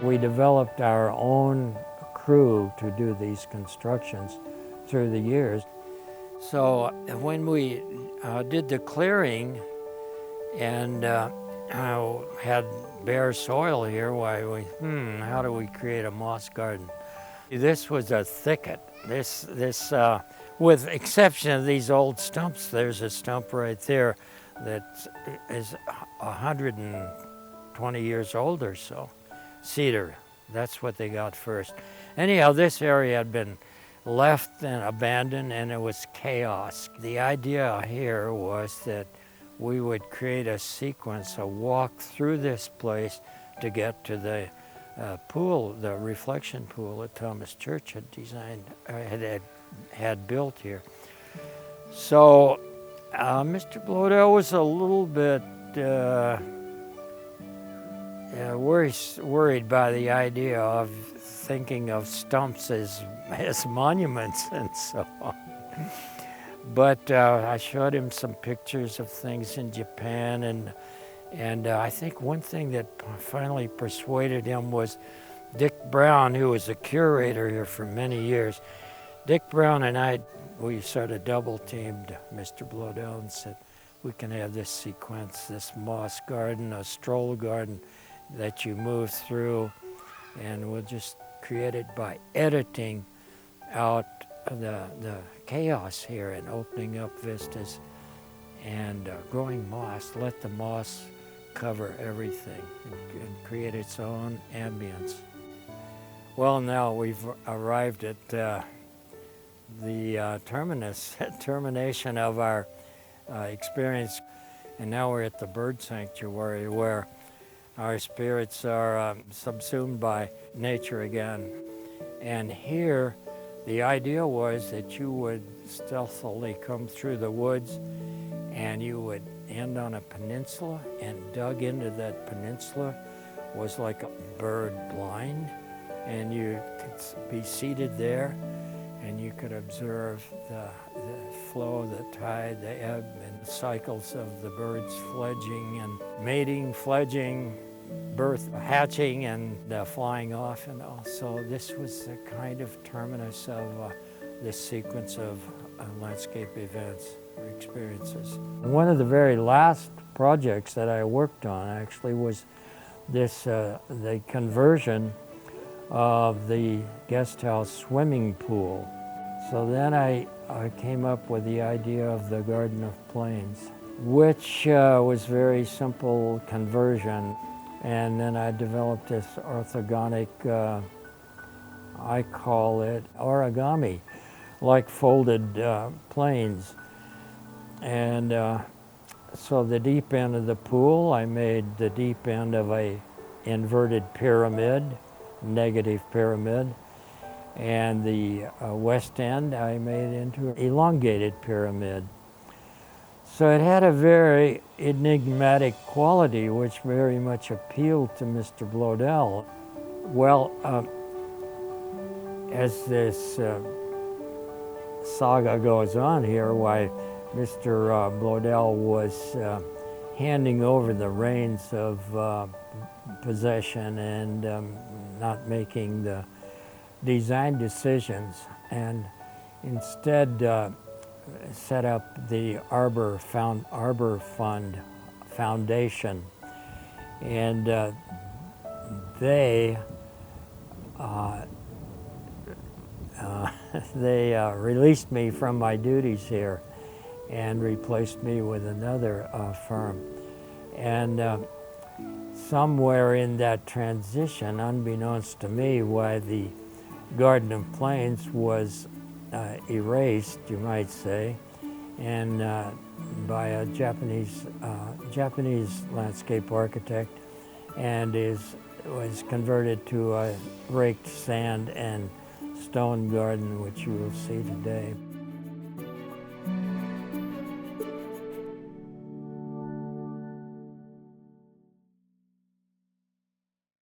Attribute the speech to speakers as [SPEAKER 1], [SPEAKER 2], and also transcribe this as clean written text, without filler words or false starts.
[SPEAKER 1] We developed our own crew to do these constructions through the years. So when we did the clearing and had bare soil here, how do we create a moss garden? This was a thicket. This with exception of these old stumps, there's a stump right there that is 120 years old or so. Cedar, that's what they got first. Anyhow, this area had been left and abandoned, and it was chaos. The idea here was that we would create a sequence, a walk through this place to get to the pool, the reflection pool that Thomas Church had designed, had built here. So Mr. Bloedel was a little bit worried by the idea of thinking of stumps as monuments and so on. But I showed him some pictures of things in Japan, and I think one thing that finally persuaded him was Dick Brown, who was a curator here for many years. Dick Brown and we sort of double-teamed Mr. Bloedel and said, we can have this sequence, this moss garden, a stroll garden that you move through, and we'll just create it by editing out the chaos here and opening up vistas and growing moss. Let the moss cover everything and create its own ambience. Well, now we've arrived at the termination of our experience, and now we're at the bird sanctuary where our spirits are subsumed by nature again. And here, the idea was that you would stealthily come through the woods and you would end on a peninsula, and dug into that peninsula was like a bird blind, and you could be seated there and you could observe the flow, the tide, the ebb and cycles of the birds fledging and mating, fledging, birth, hatching, and flying off and all. So this was the kind of terminus of this sequence of landscape events or experiences. One of the very last projects that I worked on actually was this, the conversion of the guest house swimming pool. So then I came up with the idea of the Garden of Plains, which was very simple conversion. And then I developed this orthogonic, I call it origami, like folded planes. And so the deep end of the pool, I made the deep end of a inverted pyramid, negative pyramid. And the west end I made into an elongated pyramid. So it had a very enigmatic quality which very much appealed to Mr. Bloedel. Well, as this saga goes on here, why Mr. Bloedel was handing over the reins of possession and not making the design decisions, and instead set up the Arbor Fund Foundation, and they released me from my duties here and replaced me with another firm. And somewhere in that transition, unbeknownst to me, why the Garden of Plains was erased, you might say, and by a Japanese landscape architect, and was converted to a raked sand and stone garden, which you will see today.